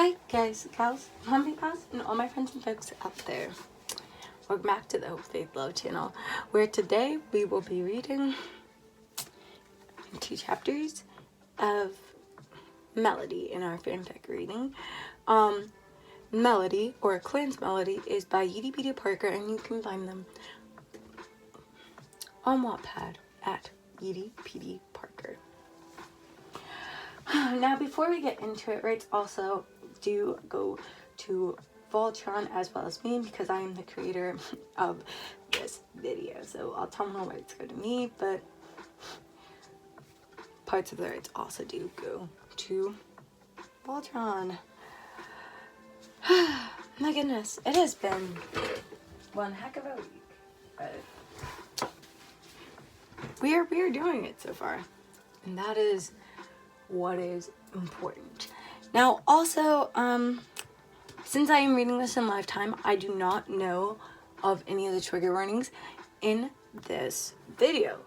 Hi guys, gals, mommy pals, and all my friends and folks out there. Welcome back to the Hope Faith Love channel, where today we will be reading 2 chapters of Melody in our fanfic reading. Melody, or Klance Melody, is by pt3 Parker, and you can find them on Wattpad at pt3 Parker. Now, before we get into it, right, also do go to Voltron as well as me, because I am the creator of this video. So all terminal rights go to me, but parts of the rights also do go to Voltron. My goodness, it has been one heck of a week, but we are doing it so far, and that is what is important. Now, also, since I am reading this in lifetime, I do not know of any of the trigger warnings in this video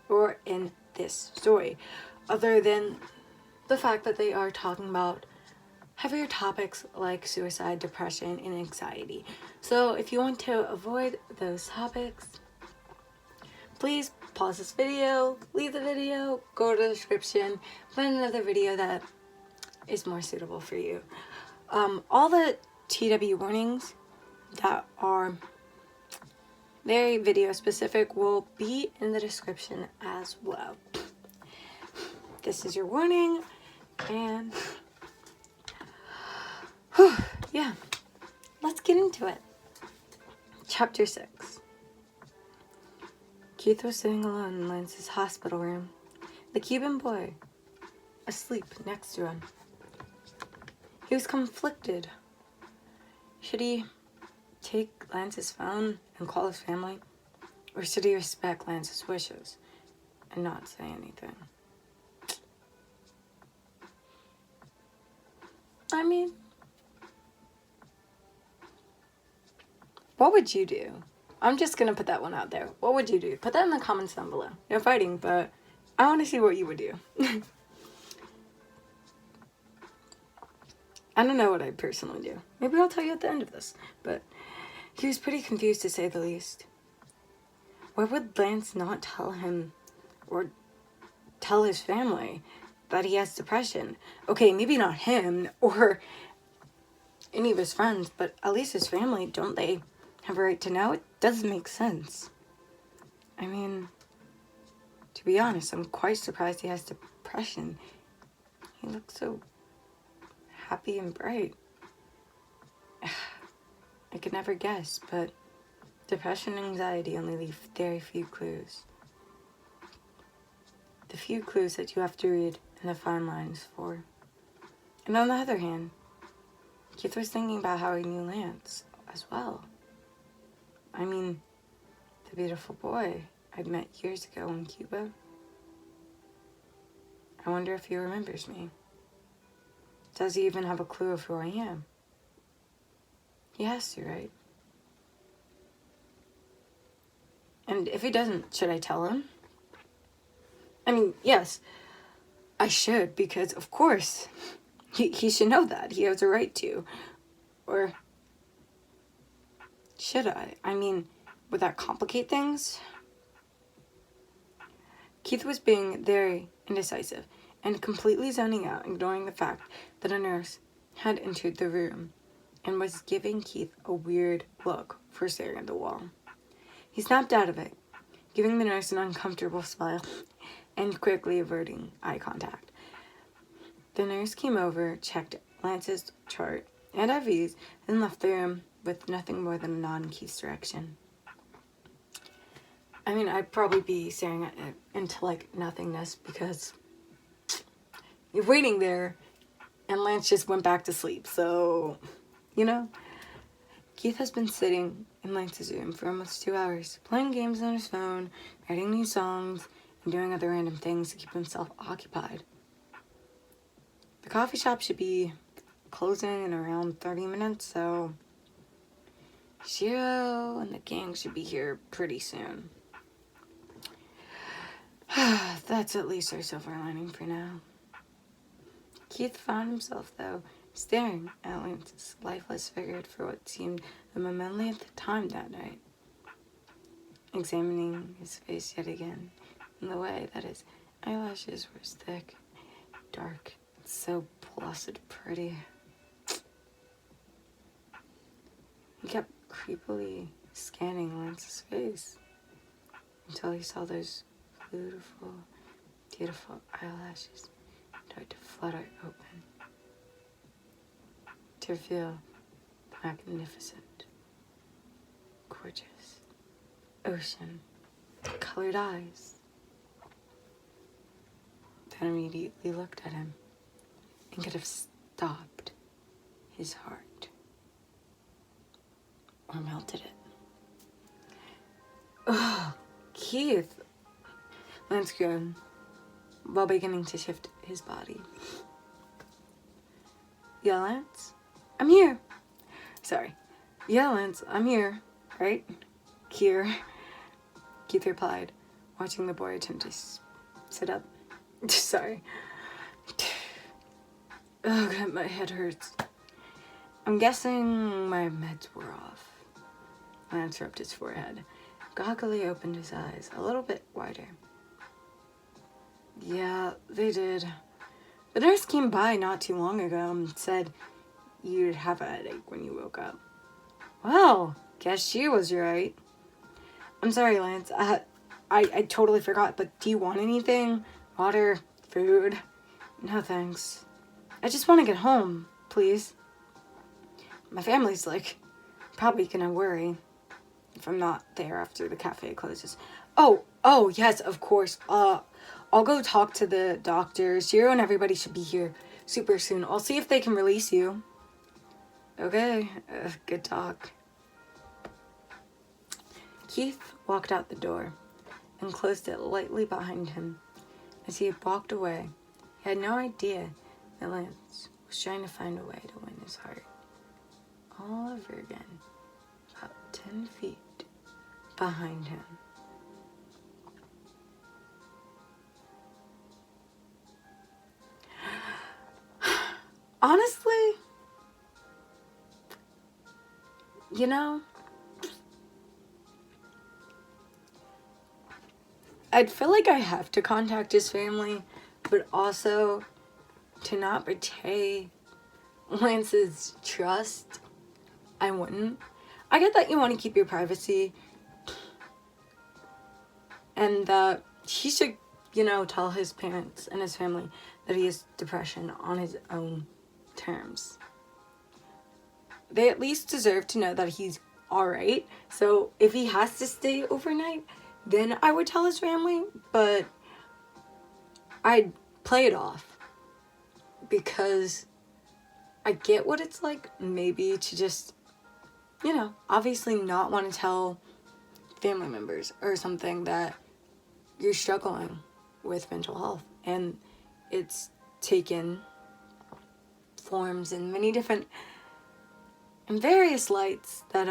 or in this story, other than the fact that they are talking about heavier topics like suicide, depression, and anxiety. So if you want to avoid those topics, please pause this video, leave the video, go to the description, find another video that is more suitable for you. All the TW warnings that are very video specific will be in the description as well. This is your warning, and yeah, let's get into it. Chapter 6. Keith was sitting alone in Lance's hospital room, the Cuban boy asleep next to him. He was conflicted. Should he take Lance's phone and call his family, or should he respect Lance's wishes and not say anything? I mean, what would you do? I'm just gonna put that one out there. What would you do? Put that in the comments down below. No fighting, but I want to see what you would do. I don't know what I'd personally do. Maybe I'll tell you at the end of this. But he was pretty confused, to say the least. Why would Lance not tell him or tell his family that he has depression? Okay, maybe not him or any of his friends, but at least his family. Don't they have a right to know? It doesn't make sense. I mean, to be honest, I'm quite surprised he has depression. He looks so happy and bright. I could never guess, but depression and anxiety only leave very few clues. The few clues that you have to read in the fine lines for. And on the other hand, Keith was thinking about how he knew Lance as well. I mean, the beautiful boy I'd met years ago in Cuba. I wonder if he remembers me. Does he even have a clue of who I am? He has to, right? And if he doesn't, should I tell him? I mean, yes, I should, because of course, he should know that. He has a right to. Or should I? I mean, would that complicate things? Keith was being very indecisive and completely zoning out, ignoring the fact that a nurse had entered the room and was giving Keith a weird look for staring at the wall. He snapped out of it, giving the nurse an uncomfortable smile and quickly averting eye contact. The nurse came over, checked Lance's chart and IVs, and left the room with nothing more than a nod in Keith's direction. I mean, I'd probably be staring at it into, like, nothingness, because you're waiting there, and Lance just went back to sleep, so, you know. Keith has been sitting in Lance's room for almost 2 hours, playing games on his phone, writing new songs, and doing other random things to keep himself occupied. The coffee shop should be closing in around 30 minutes, so Shiro and the gang should be here pretty soon. That's at least our silver lining for now. Keith found himself, though, staring at Lance's lifeless figure for what seemed a moment at the time that night, examining his face yet again in the way that his eyelashes were thick, dark, and so placid pretty. He kept creepily scanning Lance's face until he saw those beautiful, beautiful eyelashes start to flutter open to reveal the magnificent, gorgeous, ocean-colored eyes. Then immediately looked at him and could have stopped his heart or melted it. Oh, Keith, Lance groaned while beginning to shift his body. Yeah, Lance? I'm here. Sorry. Yeah, Lance, I'm here. Right? Here. Keith replied, watching the boy attempt to sit up. Sorry. Oh, God, my head hurts. I'm guessing my meds were off. Lance rubbed his forehead. Goggly opened his eyes a little bit wider. Yeah, they did. The nurse came by not too long ago and said you'd have a headache when you woke up. Well, guess she was right. I'm sorry, Lance. I totally forgot, but do you want anything? Water? Food? No, thanks. I just want to get home, please. My family's, probably gonna worry if I'm not there after the cafe closes. Oh, yes, of course. I'll go talk to the doctor. Shiro and everybody should be here super soon. I'll see if they can release you. Okay, good talk. Keith walked out the door and closed it lightly behind him. As he walked away, he had no idea that Lance was trying to find a way to win his heart all over again, about 10 feet behind him. Honestly, you know, I'd feel like I have to contact his family, but also to not betray Lance's trust, I wouldn't. I get that you want to keep your privacy and that he should, tell his parents and his family that he has depression on his own terms. They at least deserve to know that he's alright. So if he has to stay overnight, then I would tell his family, but I'd play it off because I get what it's like maybe to just, obviously not want to tell family members or something that you're struggling with mental health, and it's taken forms in many different and various lights that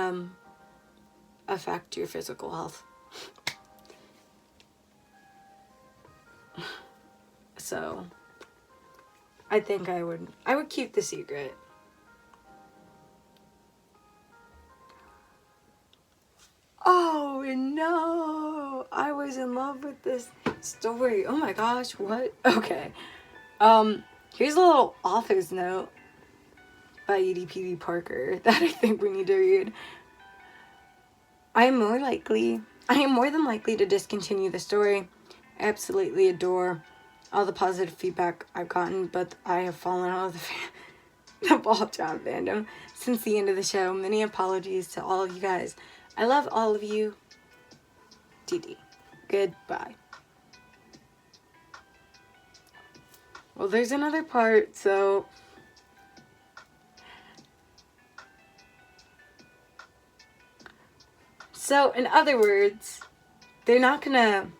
affect your physical health. So I think I would keep the secret. Oh no, I was in love with this story. Oh my gosh, what? Okay. Here's a little author's note by E.D.P.D. Parker that I think we need to read. I am more than likely to discontinue the story. I absolutely adore all the positive feedback I've gotten, but I have fallen out of the ball job fandom since the end of the show. Many apologies to all of you guys. I love all of you. DD. Goodbye. Well, there's another part, so in other words, they're not gonna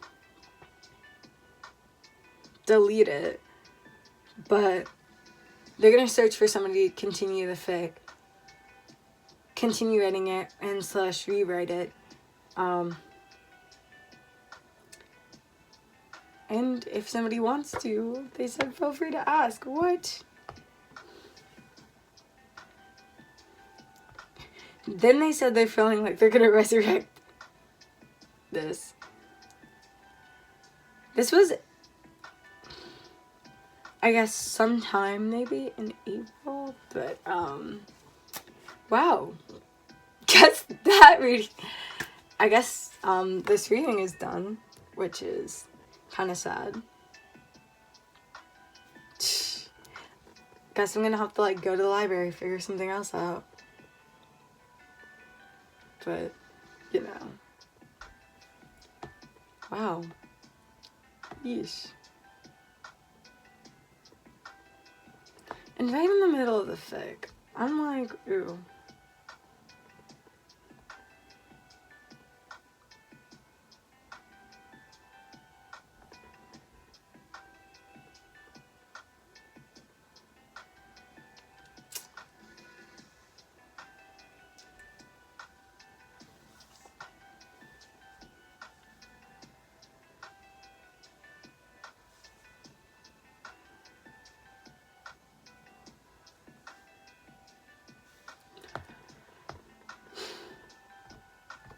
delete it, but they're gonna search for somebody to continue the fic, continue editing it, and / rewrite it. And if somebody wants to, they said feel free to ask. What? Then they said they're feeling like they're gonna resurrect this. This was, I guess, sometime maybe in April, but, wow. Guess that reading, I guess, this reading is done, which is kind of sad. Guess I'm gonna have to, like, go to the library, figure something else out. But, you know. Wow. Yeesh. And right in the middle of the fic, I'm like, ooh.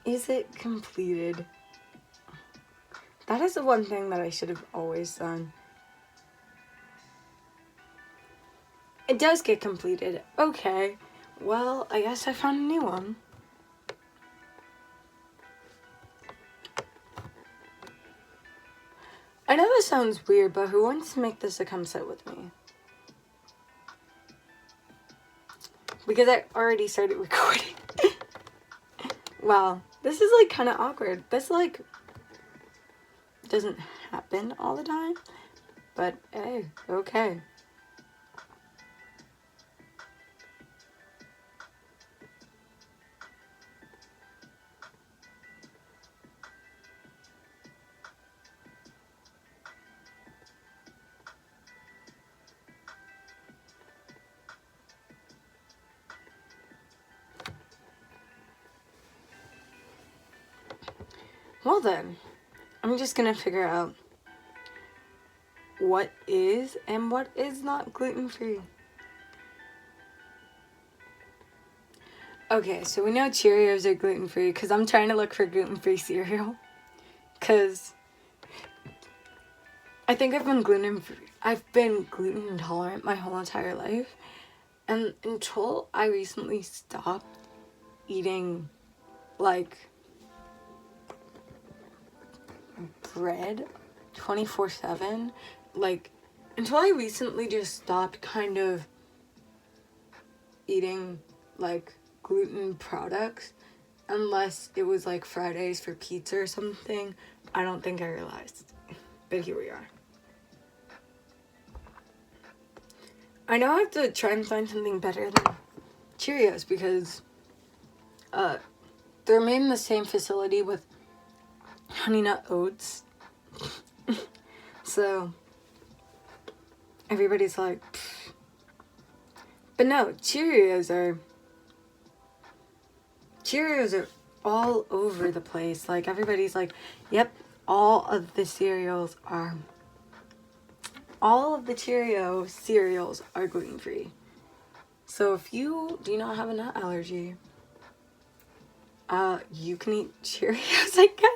Is it completed? That is the one thing that I should have always done. It does get completed. Okay. Well, I guess I found a new one. I know this sounds weird, but who wants to make this a come sit with me? Because I already started recording. Wow. This is, like, kind of awkward. This, like, doesn't happen all the time. But, hey, okay. Well then, I'm just gonna figure out what is and what is not gluten-free. Okay, so we know Cheerios are gluten-free because I'm trying to look for gluten-free cereal. Because I think I've been gluten intolerant my whole entire life. And until I recently stopped eating, like, bread 24/7, like, until I recently just stopped kind of eating, like, gluten products, unless it was, like, Fridays for pizza or something, I don't think I realized. But here we are. I know I have to try and find something better than Cheerios because they're made in the same facility with Honey Nut Oats. So everybody's like, pfft. But no, Cheerios are all over the place. Like, everybody's like, yep, all of the Cheerio cereals are gluten-free. So if you do not have a nut allergy, you can eat Cheerios, I guess.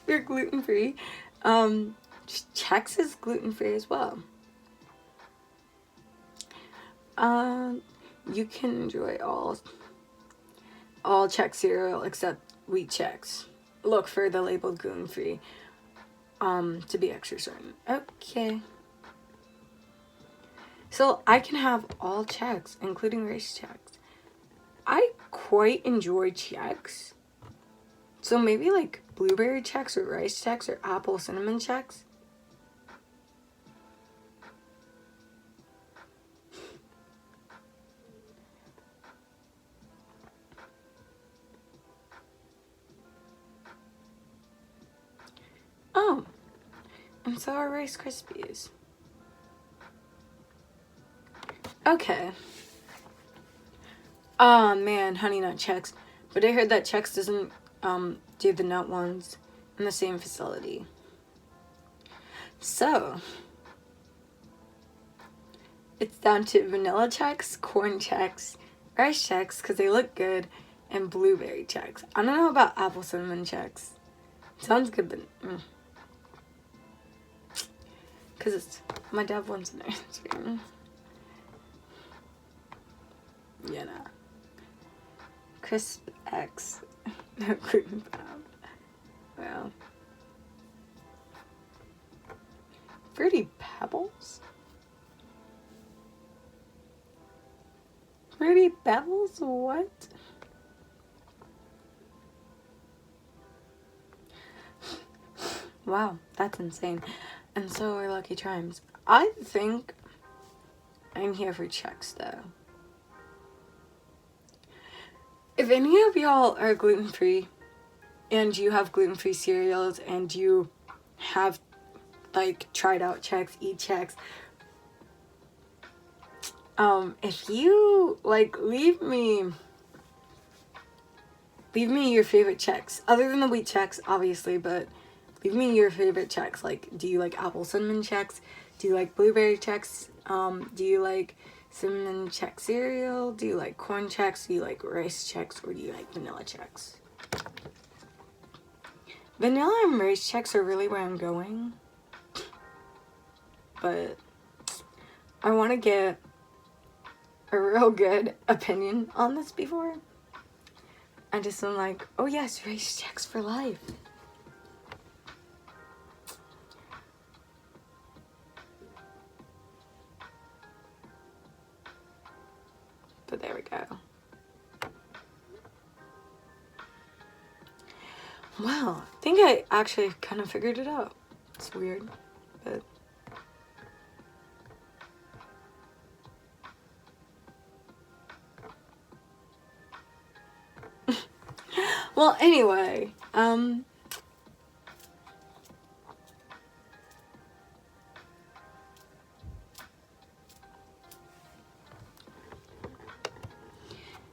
You're gluten-free. Chex is gluten-free as well. You can enjoy all Chex cereal except wheat Chex. Look for the label gluten-free, to be extra certain. Okay. So I can have all Chex, including rice Chex. I quite enjoy Chex. So maybe like blueberry Chex or rice Chex or apple cinnamon Chex. Oh, and so are Rice Krispies. Okay. Oh man, Honey Nut Chex. But I heard that Chex doesn't do the nut ones in the same facility. So it's down to vanilla Chex, corn Chex, rice Chex because they look good, and blueberry Chex. I don't know about apple cinnamon Chex. Sounds good, but because it's my dad wants an ice cream. Yeah, no. Crisp X. No gluten bound. Well. Fruity Pebbles? Fruity Pebbles? What? Wow, that's insane. And so are Lucky Charms. I think I'm here for Chex, though. If any of y'all are gluten-free and you have gluten-free cereals and you have like tried out Chex, eat Chex, if you like, leave me your favorite Chex, other than the wheat Chex, obviously, but leave me your favorite Chex. Like, do you like apple cinnamon Chex? Do you like blueberry Chex? Do you like cinnamon Chex cereal? Do you like corn Chex? Do you like rice Chex? Or do you like vanilla Chex? Vanilla and rice Chex are really where I'm going. But I want to get a real good opinion on this before. I just am like, oh yes, rice Chex for life. But there we go. Wow, I think I actually kind of figured it out. It's weird, but... Well, anyway,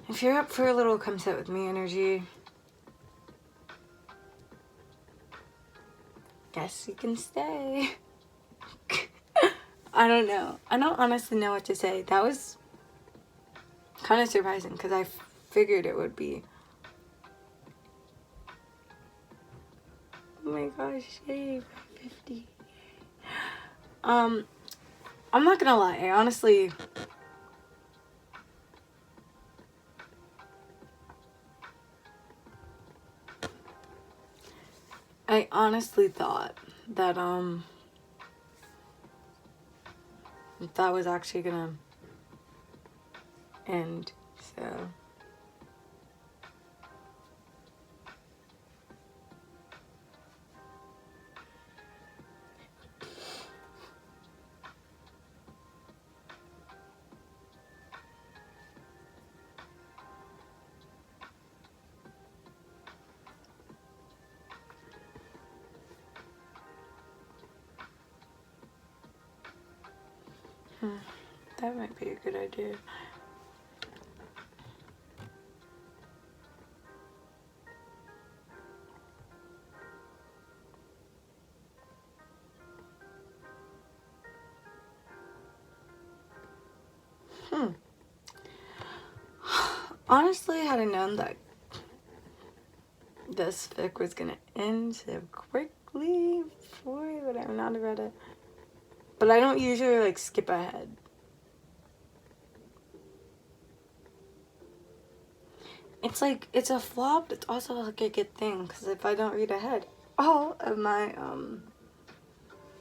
if you're up for a little come sit with me energy, guess you can stay. I don't know. I don't honestly know what to say. That was kind of surprising because I figured it would be. Oh my gosh, yay, 50. I'm not gonna lie, I honestly thought that that was actually gonna end, so that might be a good idea. Honestly, had I known that this fic was gonna end so quickly before, I would have not read it. But I don't usually like skip ahead. It's like, it's a flaw, but it's also like a good thing, because if I don't read ahead, all of my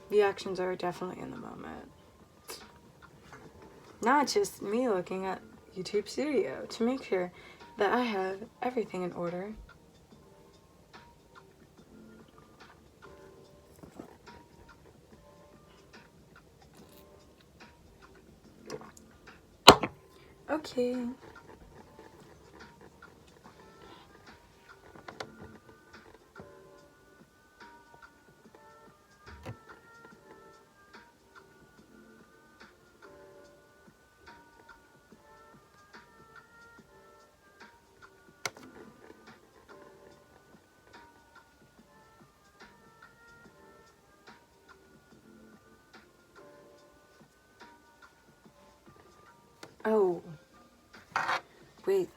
reactions are definitely in the moment. Now it's just me looking at YouTube Studio to make sure that I have everything in order. Okay. Oh. Wait.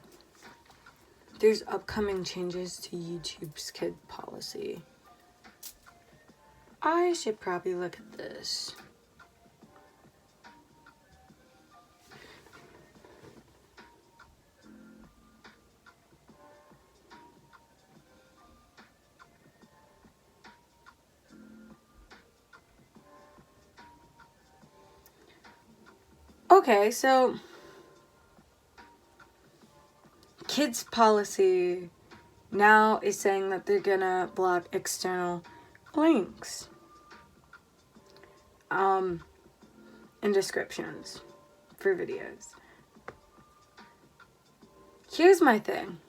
there's upcoming changes to YouTube's kid policy. I should probably look at this. Okay, so kids policy now is saying that they're gonna block external links and descriptions for videos. Here's my thing.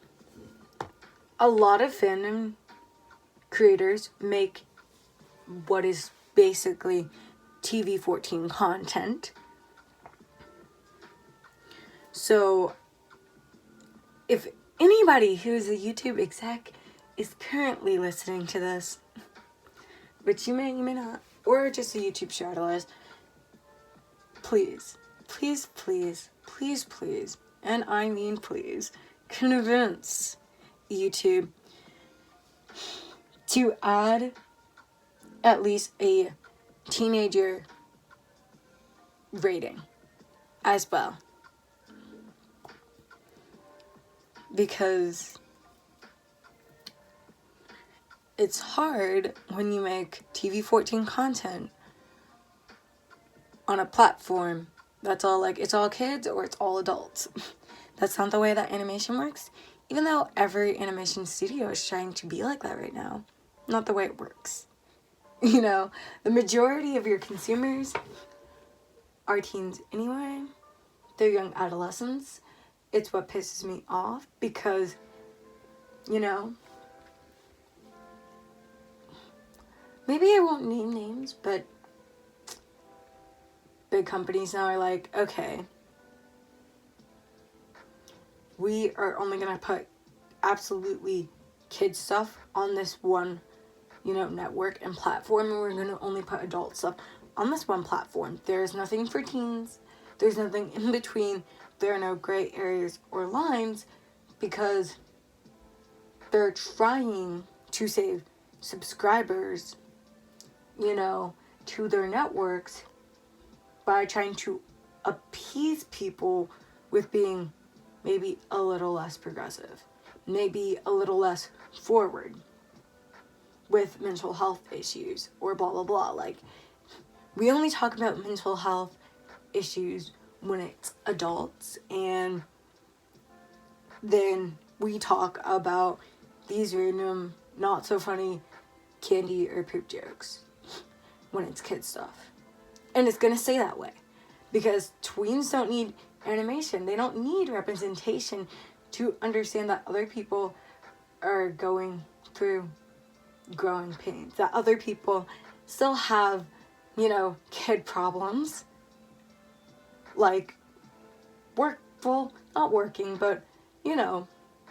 A lot of fandom creators make what is basically TV-14 content. So if anybody who's a YouTube exec is currently listening to this, which you may not, or just a YouTube strategist, please, and I mean please, convince YouTube to add at least a teenager rating as well. Because it's hard when you make TV-14 content on a platform that's all like, it's all kids or it's all adults. That's not the way that animation works. Even though every animation studio is trying to be like that right now. Not the way it works. You know, the majority of your consumers are teens anyway. They're young adolescents. It's what pisses me off because, you know, maybe I won't name names, but big companies now are like, okay, we are only going to put absolutely kid stuff on this one, you know, network and platform, and we're going to only put adult stuff on this one platform. There's nothing for teens. There's nothing in between. There are no gray areas or lines because they're trying to save subscribers, you know, to their networks by trying to appease people with being maybe a little less progressive, maybe a little less forward with mental health issues or blah, blah, blah. Like, we only talk about mental health issues when it's adults, and then we talk about these random, not so funny candy or poop jokes when it's kid stuff. And it's gonna stay that way because tweens don't need animation. They don't need representation to understand that other people are going through growing pains, that other people still have, you know, kid problems. Like, not working, but, you know,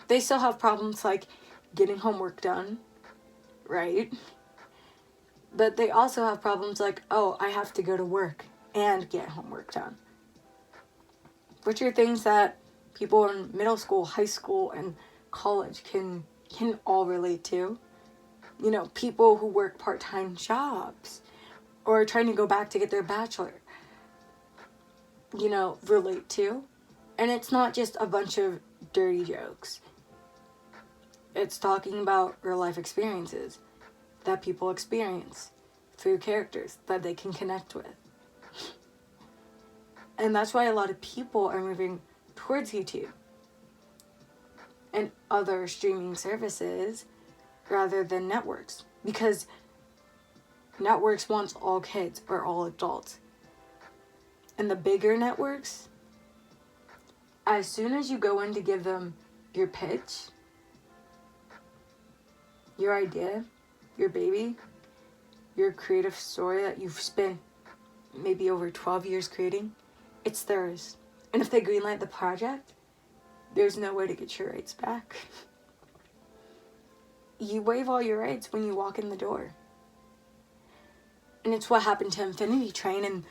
they still have problems like getting homework done, right? But they also have problems like, oh, I have to go to work and get homework done. Which are things that people in middle school, high school, and college can all relate to. You know, people who work part-time jobs or are trying to go back to get their bachelor, you know, relate to. And it's not just a bunch of dirty jokes. It's talking about real life experiences that people experience through characters that they can connect with. And that's why a lot of people are moving towards YouTube and other streaming services rather than networks. Because networks wants all kids or all adults. And the bigger networks, as soon as you go in to give them your pitch, your idea, your baby, your creative story that you've spent maybe over 12 years creating, it's theirs. And if they greenlight the project, there's no way to get your rights back. You waive all your rights when you walk in the door. And it's what happened to Infinity Train, and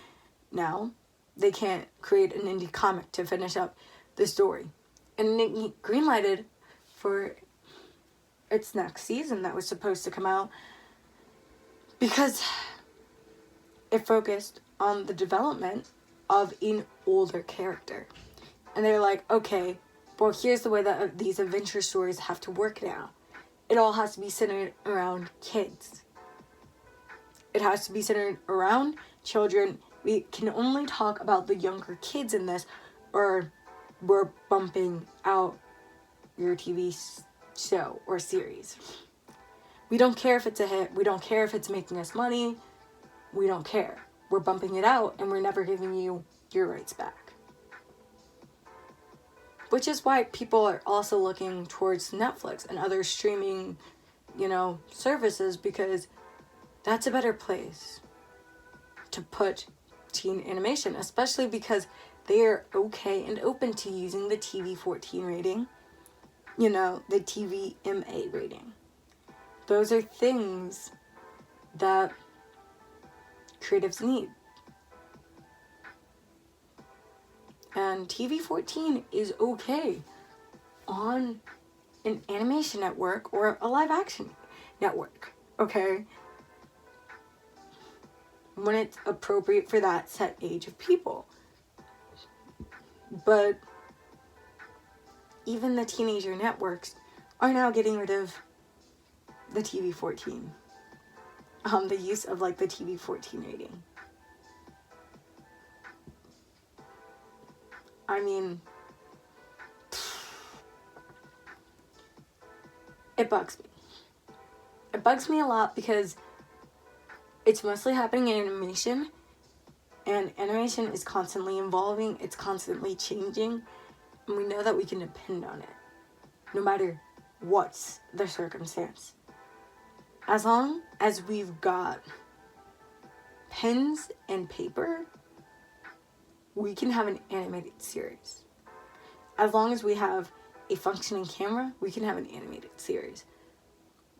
now they can't create an indie comic to finish up the story. And it greenlighted for its next season that was supposed to come out, because it focused on the development of an older character. And they're like, okay, well, here's the way that these adventure stories have to work now. It all has to be centered around kids. It has to be centered around children. We can only talk about the younger kids in this, or we're bumping out your TV show or series. We don't care if it's a hit. We don't care if it's making us money. We don't care. We're bumping it out, and we're never giving you your rights back. Which is why people are also looking towards Netflix and other streaming, services, because that's a better place to put teen animation, especially because they are okay and open to using the TV-14 rating, the TVMA rating. Those are things that creatives need. And TV-14 is okay on an animation network or a live action network, okay? When it's appropriate for that set age of people. But even the teenager networks are now getting rid of the TV-14. The use of the TV-14 rating. I mean, it bugs me. It bugs me a lot because it's mostly happening in animation, and animation is constantly evolving, it's constantly changing, and we know that we can depend on it, no matter what's the circumstance. As long as we've got pens and paper, we can have an animated series. As long as we have a functioning camera, we can have an animated series.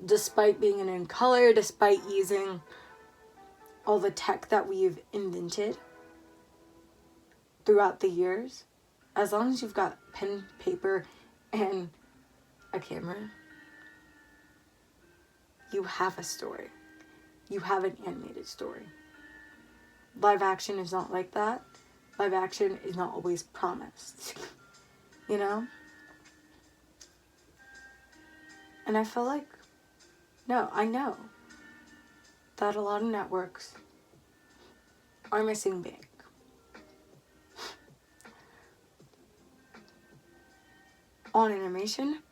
Despite being in color, despite using all the tech that we've invented throughout the years, as long as you've got pen, paper, and a camera, you have a story. You have an animated story. Live action is not like that. Live action is not always promised, And I feel like, no, I know that a lot of networks are missing big. On animation,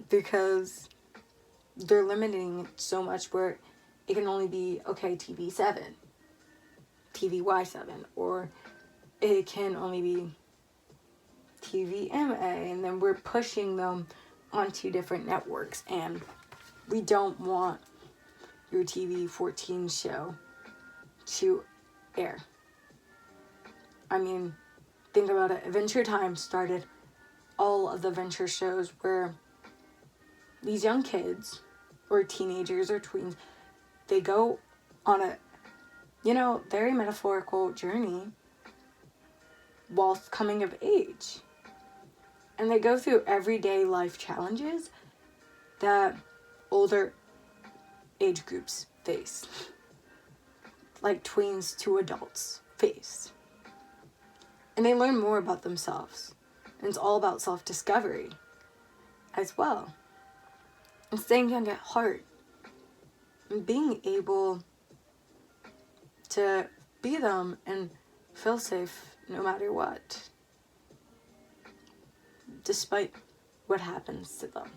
because they're limiting it so much where it can only be, TV7, TVY7, or it can only be TVMA, and then we're pushing them onto different networks, and we don't want your TV-14 show to air. I mean, think about it. Adventure Time started all of the adventure shows where these young kids, or teenagers, or tweens, they go on a, very metaphorical journey whilst coming of age. And they go through everyday life challenges that older age groups face. Like tweens to adults face. And they learn more about themselves. And it's all about self-discovery as well. And staying young at heart. And being able to be them and feel safe no matter what. Despite what happens to them.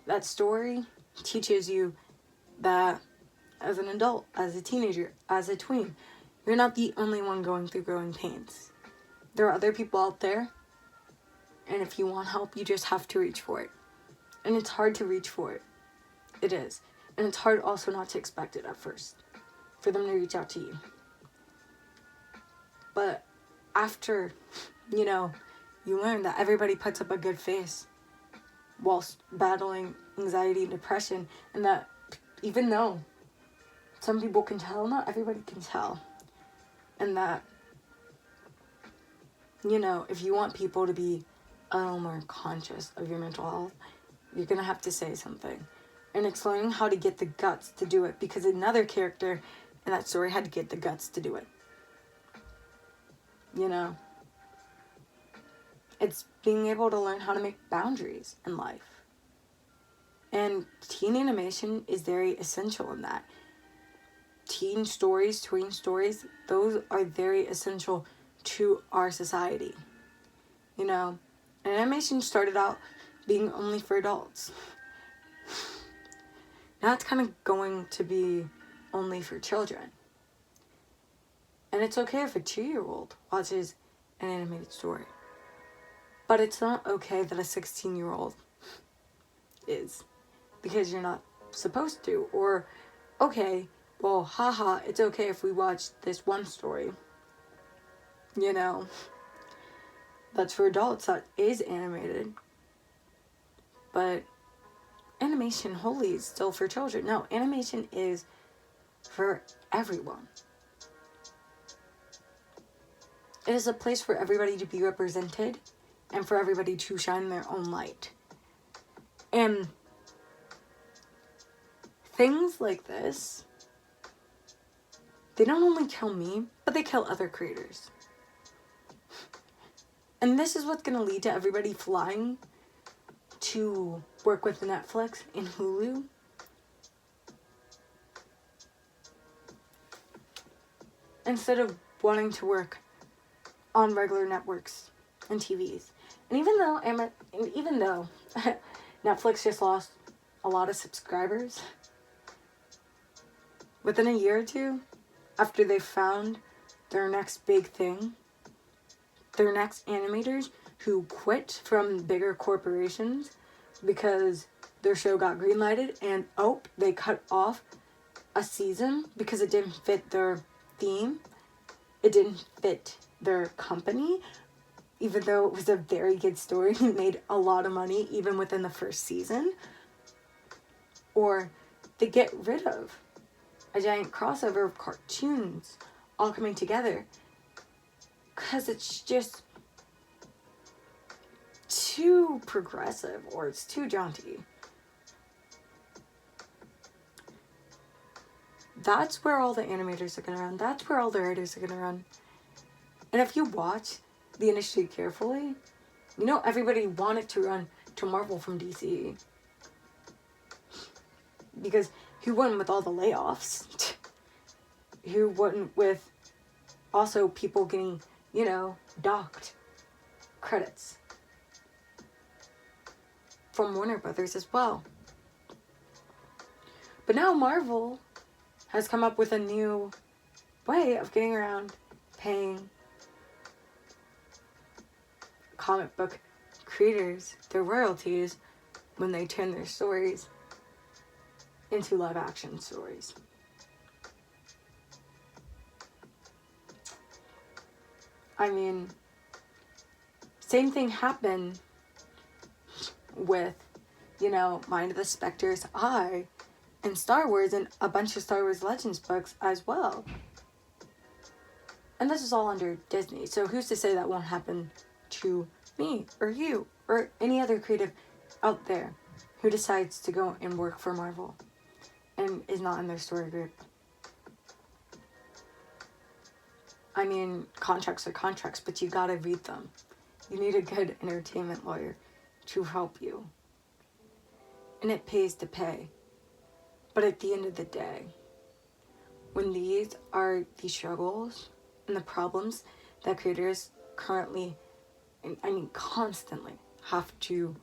That story teaches you that as an adult, as a teenager, as a tween, you're not the only one going through growing pains. There are other people out there, and if you want help, you just have to reach for it. And it's hard to reach for it. It is. And it's hard also not to expect it at first, for them to reach out to you. But after, you learn that everybody puts up a good face whilst battling anxiety and depression, and that even though some people can tell, not everybody can tell. And that, if you want people to be a little more conscious of your mental health, you're gonna have to say something. And it's learning how to get the guts to do it, because another character in that story had to get the guts to do it. You know? It's being able to learn how to make boundaries in life. And teen animation is very essential in that. Teen stories, tween stories, those are very essential to our society. You know? And animation started out being only for adults. Now it's kind of going to be only for children. And it's okay if a 2-year-old watches an animated story. But it's not okay that a 16-year-old is. Because you're not supposed to. Or, okay, well, haha, it's okay if we watch this one story. You know? That's for adults, that is animated. But animation wholly is still for children. No, animation is for everyone. It is a place for everybody to be represented and for everybody to shine their own light. And things like this, they don't only kill me, but they kill other creators. And this is what's going to lead to everybody flying to work with Netflix and Hulu. Instead of wanting to work on regular networks and TVs. And even though Netflix just lost a lot of subscribers, within a year or two, after they found their next big thing, their next animators who quit from bigger corporations because their show got greenlighted and they cut off a season because it didn't fit their theme. It didn't fit their company, even though it was a very good story and made a lot of money even within the first season. Or they get rid of a giant crossover of cartoons all coming together because it's just too progressive or it's too jaunty. That's where all the animators are going to run. That's where all the writers are going to run. And if you watch the industry carefully, you know everybody wanted to run to Marvel from DC. Because who wouldn't with all the layoffs? Who wouldn't with also people getting, docked credits from Warner Brothers as well. But now Marvel has come up with a new way of getting around paying comic book creators their royalties when they turn their stories into live action stories. I mean, same thing happened with, Mind of the Spectre's Eye and Star Wars and a bunch of Star Wars Legends books as well. And this is all under Disney, so who's to say that won't happen to me or you or any other creative out there who decides to go and work for Marvel and is not in their story group. I mean, contracts are contracts, but you gotta read them. You need a good entertainment lawyer to help you. And it pays to pay. But at the end of the day, when these are the struggles and the problems that creators currently, constantly have to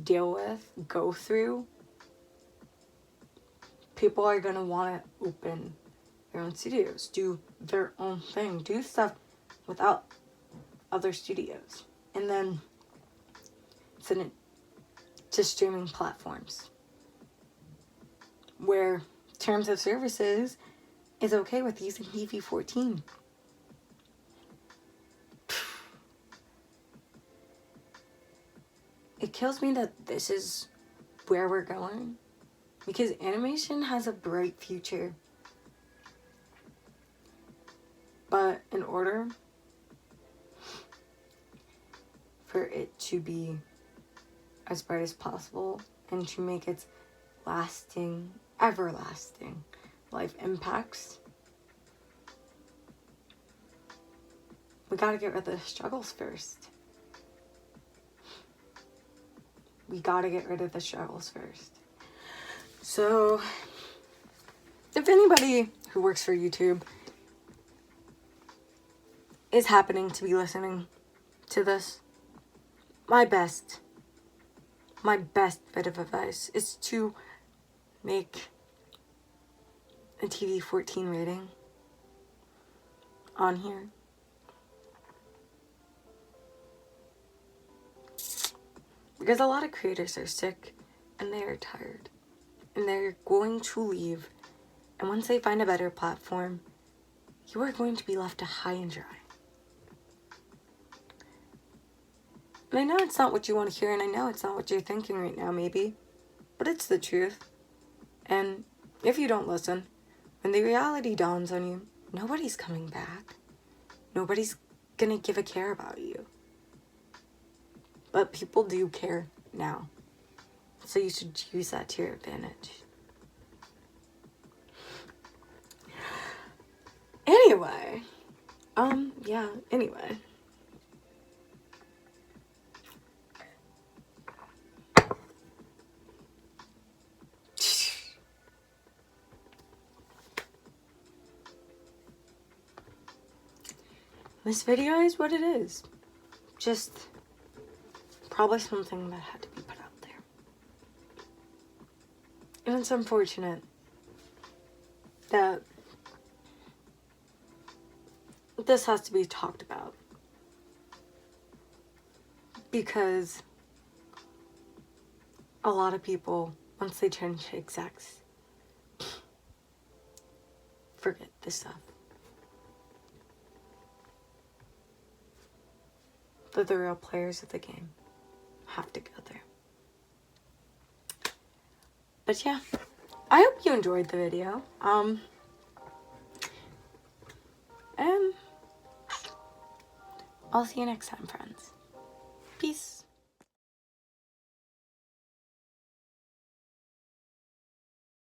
deal with, go through, people are going to want to open their own studios, do their own thing, do stuff without other studios, and then send it to streaming platforms where terms of services is okay with using PG-14. It kills me that this is where we're going, because animation has a bright future. But in order for it to be as bright as possible and to make its lasting, everlasting life impacts, we gotta get rid of the struggles first. We gotta get rid of the struggles first. So, if anybody who works for YouTube is happening to be listening to this, my best bit of advice is to make a TV 14 rating on here. Because a lot of creators are sick and they are tired and they're going to leave. And once they find a better platform, you are going to be left high and dry. And I know it's not what you want to hear, and I know it's not what you're thinking right now, maybe, but it's the truth. And if you don't listen, when the reality dawns on you, nobody's coming back. Nobody's gonna give a care about you. But people do care now. So you should use that to your advantage. Anyway. Anyway. This video is what it is. Just probably something that had to be put out there. And it's unfortunate that this has to be talked about. Because a lot of people, once they turn Chex, forget this stuff. That the real players of the game have to go there. But yeah, I hope you enjoyed the video. And I'll see you next time, friends.